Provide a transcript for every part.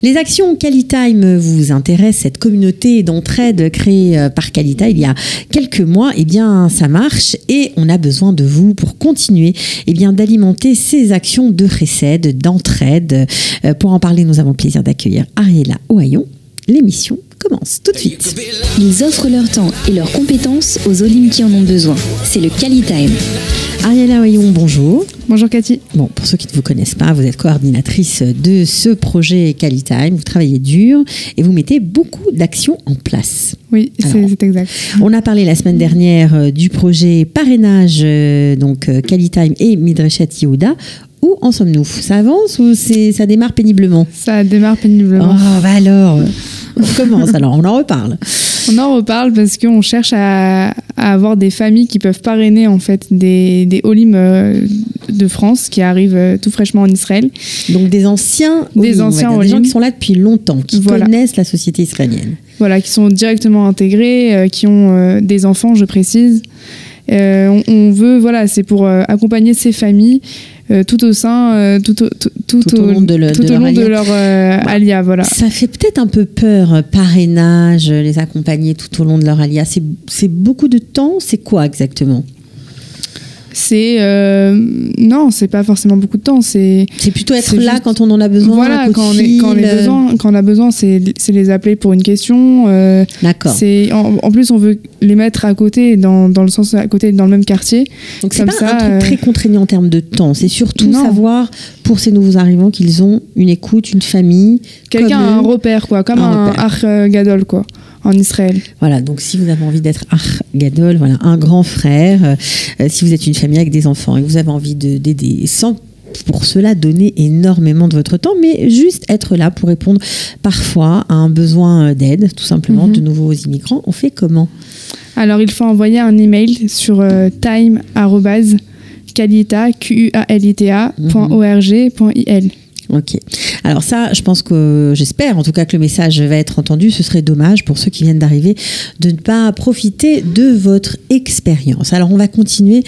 Les actions Qualitime vous intéressent, cette communauté d'entraide créée par Qualita il y a quelques mois, eh bien ça marche et on a besoin de vous pour continuer d'alimenter ces actions de chesed, d'entraide. Pour en parler, nous avons le plaisir d'accueillir Ariella Ohayon. L'émission commence tout de suite. Ils offrent leur temps et leurs compétences aux Olim qui en ont besoin. C'est le Qualitime. Ariella Ohayon, bonjour. Bonjour Cathy. Bon, pour ceux qui ne vous connaissent pas, vous êtes coordinatrice de ce projet Qualitime. Vous travaillez dur et vous mettez beaucoup d'actions en place. Oui, c'est exact. On a parlé la semaine dernière du projet parrainage, Qualitime et Midreshet Yehuda. Où en sommes-nous? Ça avance ou ça démarre péniblement? Ça démarre péniblement. Oh, bah alors, on commence, alors on en reparle. On en reparle parce qu'on cherche à avoir des familles qui peuvent parrainer en fait des Olim de France qui arrivent tout fraîchement en Israël. Donc des anciens Olim, des gens qui sont là depuis longtemps, qui connaissent la société israélienne. Voilà, qui sont directement intégrés, qui ont des enfants, je précise. On veut, c'est pour accompagner ces familles tout au sein, tout au long de leur alia. Voilà. Ça fait peut-être un peu peur, parrainage, les accompagner tout au long de leur alia. C'est beaucoup de temps, c'est quoi exactement? Non, c'est pas forcément beaucoup de temps. C'est plutôt être là quand on en a besoin. Voilà, quand on a besoin, c'est les appeler pour une question. D'accord. En plus, on veut les mettre à côté, dans le sens à côté, dans le même quartier. Donc c'est pas un truc très contraignant en termes de temps. C'est surtout savoir pour ces nouveaux arrivants qu'ils ont une écoute, une famille. Quelqu'un a un repère, quoi, comme un Ach Gadol, quoi. En Israël. Voilà, donc si vous avez envie d'être Ach Gadol, un grand frère, si vous êtes une famille avec des enfants et que vous avez envie d'aider sans pour cela donner énormément de votre temps, mais juste être là pour répondre parfois à un besoin d'aide, tout simplement, de nouveaux immigrants, on fait comment? Alors, il faut envoyer un email sur time@qualita.org.il. Ok. Alors ça, j'espère en tout cas que le message va être entendu. Ce serait dommage pour ceux qui viennent d'arriver de ne pas profiter de votre expérience. Alors on va continuer,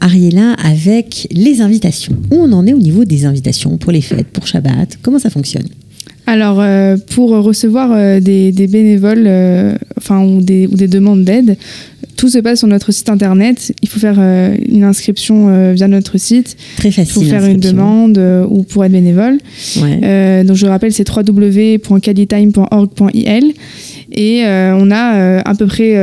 Ariella, avec les invitations. Où on en est au niveau des invitations pour les fêtes, pour Shabbat? Comment ça fonctionne? Alors, pour recevoir des bénévoles ou des demandes d'aide, tout se passe sur notre site internet. Il faut faire une inscription via notre site. Très facile. Il faut faire une demande ou pour être bénévole. Ouais. Donc, je rappelle, c'est www.qualitime.org.il. Et on a à peu près,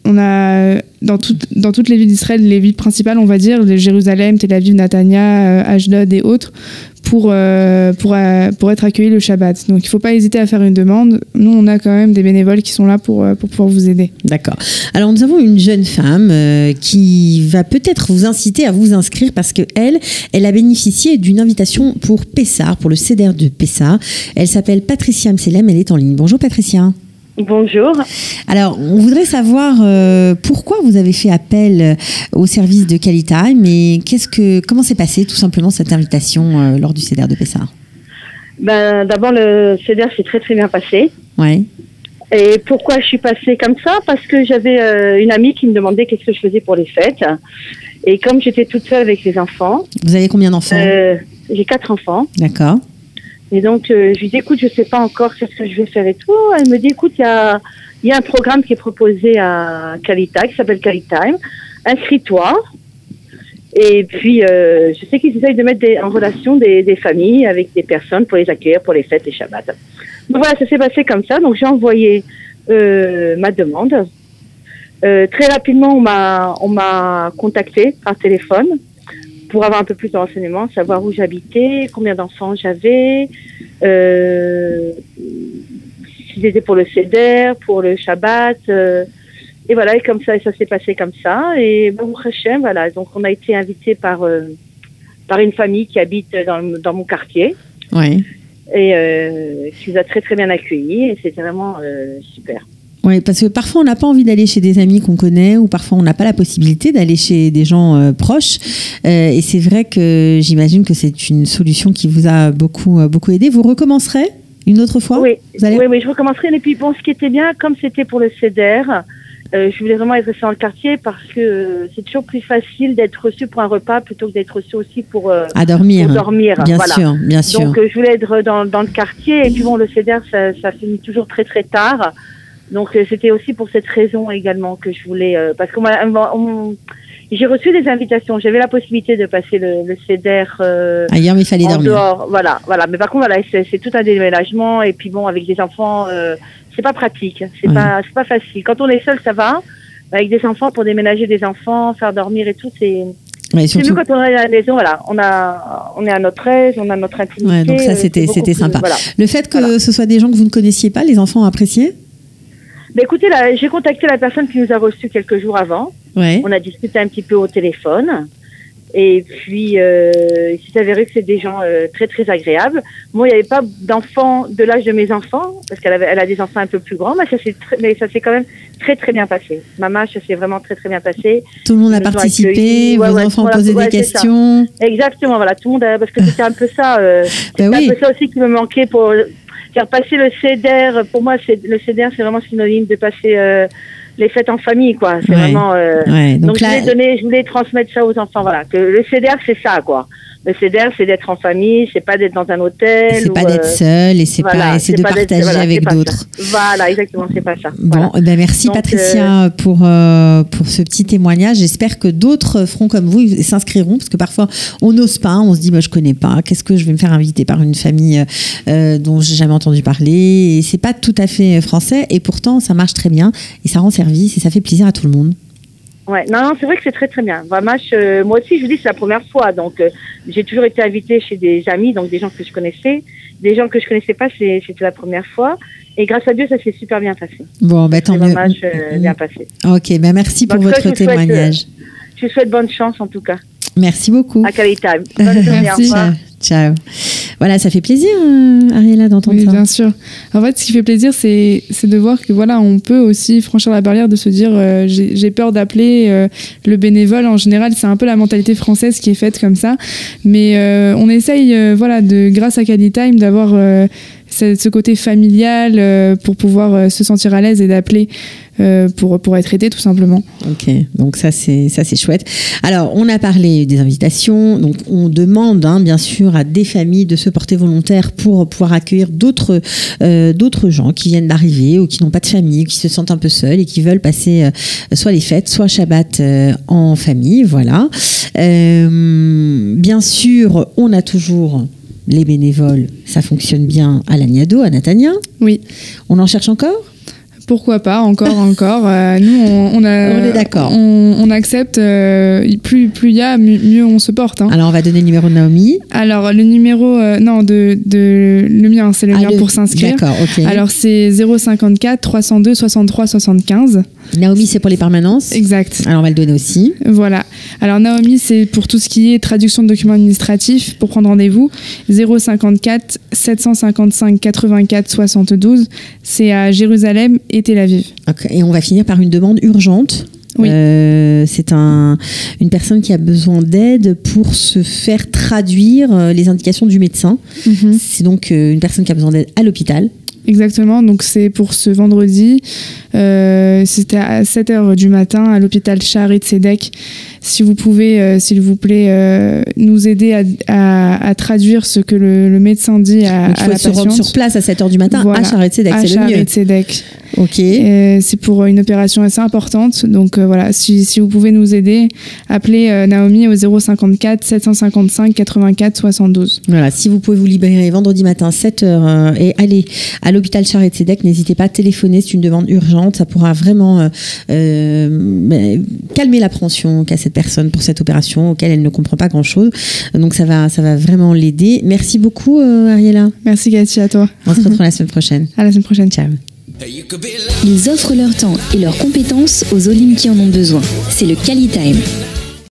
on a dans toutes les villes d'Israël, les villes principales, on va dire, Jérusalem, Tel Aviv, Netanya, Ashdod et autres, pour être accueillis le Shabbat. Donc il ne faut pas hésiter à faire une demande. Nous, on a quand même des bénévoles qui sont là pour pouvoir vous aider. D'accord. Alors nous avons une jeune femme qui va peut-être vous inciter à vous inscrire parce qu'elle a bénéficié d'une invitation pour Pessah, pour le Seder de Pessah. Elle s'appelle Patricia Mselem, elle est en ligne. Bonjour Patricia. Bonjour. Alors, on voudrait savoir pourquoi vous avez fait appel au service de Qualitime et comment s'est passée tout simplement cette invitation lors du Seder de Pessah? D'abord, le Seder s'est très très bien passé. Ouais. Et pourquoi je suis passée comme ça? Parce que j'avais une amie qui me demandait qu'est-ce que je faisais pour les fêtes. Et comme j'étais toute seule avec les enfants. Vous avez combien d'enfants? J'ai 4 enfants. D'accord. Et donc, je lui dis, écoute, je sais pas encore ce que je vais faire et tout. Elle me dit, écoute, il y a un programme qui est proposé à Qualita, qui s'appelle Qualitime. Inscris-toi. Et puis, je sais qu'ils essayent de mettre en relation des familles avec des personnes pour les accueillir pour les fêtes et Shabbat. Donc voilà, ça s'est passé comme ça. Donc, j'ai envoyé ma demande. Très rapidement, on m'a contacté par téléphone pour avoir un peu plus de renseignements, savoir où j'habitais, combien d'enfants j'avais, si c'était pour le Seder, pour le Shabbat, et voilà, et comme ça s'est passé comme ça, et Baruch Hashem, voilà, donc on a été invité par une famille qui habite dans mon quartier, ouais. Et qui nous a très très bien accueillis, et c'était vraiment super. Oui, parce que parfois on n'a pas envie d'aller chez des amis qu'on connaît ou parfois on n'a pas la possibilité d'aller chez des gens proches. Et c'est vrai que j'imagine que c'est une solution qui vous a beaucoup aidé. Vous recommencerez une autre fois? Oui, oui, je recommencerai. Et puis bon, ce qui était bien, comme c'était pour le Seder, Je voulais vraiment être restée dans le quartier parce que c'est toujours plus facile d'être reçu pour un repas plutôt que d'être reçu aussi pour dormir. Pour dormir. Bien voilà. sûr, bien sûr. Donc je voulais être dans le quartier et puis bon, le CEDER ça finit toujours très très tard. Donc c'était aussi pour cette raison également que je voulais parce que j'ai reçu des invitations. J'avais la possibilité de passer le CEDER ailleurs, mais il fallait en dormir. dehors. Voilà. Mais par contre, voilà, c'est tout un déménagement et puis bon, avec des enfants, c'est pas pratique. C'est pas facile. Quand on est seul, ça va. Avec des enfants, pour déménager des enfants, faire dormir et tout, c'est mieux quand on est à la maison. Voilà, on est à notre aise, on a notre intimité. Ouais, donc ça c'était sympa. Voilà. Le fait que ce soit des gens que vous ne connaissiez pas, les enfants ont apprécié? Ben écoutez, là, j'ai contacté la personne qui nous a reçus quelques jours avant. Ouais. On a discuté un petit peu au téléphone. Et puis, il s'est avéré que c'est des gens très, très agréables. Moi, il n'y avait pas d'enfants de l'âge de mes enfants, parce qu'elle a des enfants un peu plus grands, mais ça s'est quand même très, très bien passé. Ma match, ça s'est vraiment très, très bien passé. Tout le monde a participé, vos enfants ont posé des questions. Exactement, voilà, tout le monde parce que c'était un peu ça, c'était un peu ça aussi qui me manquait pour faire passer le CEDER. Pour moi, le CEDER, c'est vraiment synonyme de passer les fêtes en famille, quoi. C'est vraiment. Donc je voulais transmettre ça aux enfants, voilà. Que le CEDER, c'est ça, quoi. Le CEDER, c'est d'être en famille, c'est pas d'être dans un hôtel. C'est pas d'être seul et c'est de partager avec d'autres. Voilà, exactement, c'est pas ça. Bon, ben merci donc, Patricia pour ce petit témoignage. J'espère que d'autres feront comme vous, ils s'inscriront, parce que parfois on n'ose pas, on se dit je connais pas, qu'est-ce que je vais me faire inviter par une famille dont j'ai jamais entendu parler, et c'est pas tout à fait français, et pourtant ça marche très bien et ça rend service et ça fait plaisir à tout le monde. Ouais, non, c'est vrai que c'est très très bien. Vraiment, moi aussi, je vous dis, c'est la première fois, donc j'ai toujours été invitée chez des amis, donc des gens que je connaissais, des gens que je connaissais pas, c'était la première fois, et grâce à Dieu, ça s'est super bien passé. Bon, tant mieux. Bien passé. Ok, merci pour votre témoignage. Je vous souhaite bonne chance en tout cas. Merci beaucoup. À Cali Time. Bonne journée, au revoir. Ciao. Voilà, ça fait plaisir, Ariella, d'entendre ça. Oui, bien sûr. En fait, ce qui fait plaisir, c'est de voir que voilà, on peut aussi franchir la barrière de se dire j'ai peur d'appeler le bénévole. En général, c'est un peu la mentalité française qui est faite comme ça. Mais on essaye, grâce à Cali Time, d'avoir ce côté familial pour pouvoir se sentir à l'aise et d'appeler pour être aidé tout simplement. Ok, donc ça c'est chouette. Alors on a parlé des invitations, donc on demande bien sûr à des familles de se porter volontaires pour pouvoir accueillir d'autres gens qui viennent d'arriver ou qui n'ont pas de famille, qui se sentent un peu seuls et qui veulent passer soit les fêtes, soit Shabbat en famille, voilà. Bien sûr, on a toujours les bénévoles, ça fonctionne bien à Lagnados, à Natania. Oui. On en cherche encore ? Pourquoi pas, encore. Nous, on est d'accord. On accepte, plus il y a, mieux on se porte. Alors, on va donner le numéro de Naomi. Alors, le numéro, le mien, c'est le mien pour s'inscrire. D'accord, ok. Alors, c'est 054 302 63 75. Naomi, c'est pour les permanences. Exact. Alors, on va le donner aussi. Voilà. Alors, Naomi, c'est pour tout ce qui est traduction de documents administratifs, pour prendre rendez-vous. 054 755 84 72. C'est à Jérusalem et Tel Aviv. Okay. Et on va finir par une demande urgente. Oui. C'est une personne qui a besoin d'aide pour se faire traduire les indications du médecin. Mm-hmm. C'est donc une personne qui a besoin d'aide à l'hôpital. Exactement, donc c'est pour ce vendredi, c'était à 7h du matin à l'hôpital Shaare Tzedek. Si vous pouvez, s'il vous plaît, nous aider à traduire ce que le médecin dit à la patiente. Il faut se rendre sur place à 7h du matin à Shaare Tzedek, c'est le mieux. Shaare Tzedek. Ok. C'est pour une opération assez importante, donc voilà, si vous pouvez nous aider, appelez Naomi au 054 755 84 72. Voilà, si vous pouvez vous libérer vendredi matin 7h et aller à l'hôpital Shaare Tzedek, n'hésitez pas à téléphoner, c'est une demande urgente, ça pourra vraiment calmer l'appréhension qu'a cette personne pour cette opération auquel elle ne comprend pas grand-chose. Donc ça va vraiment l'aider. Merci beaucoup Ariella. Merci Cathy, à toi. On se retrouve la semaine prochaine. À la semaine prochaine. Ciao. Ils offrent leur temps et leurs compétences aux Olim qui en ont besoin. C'est le Cali Time.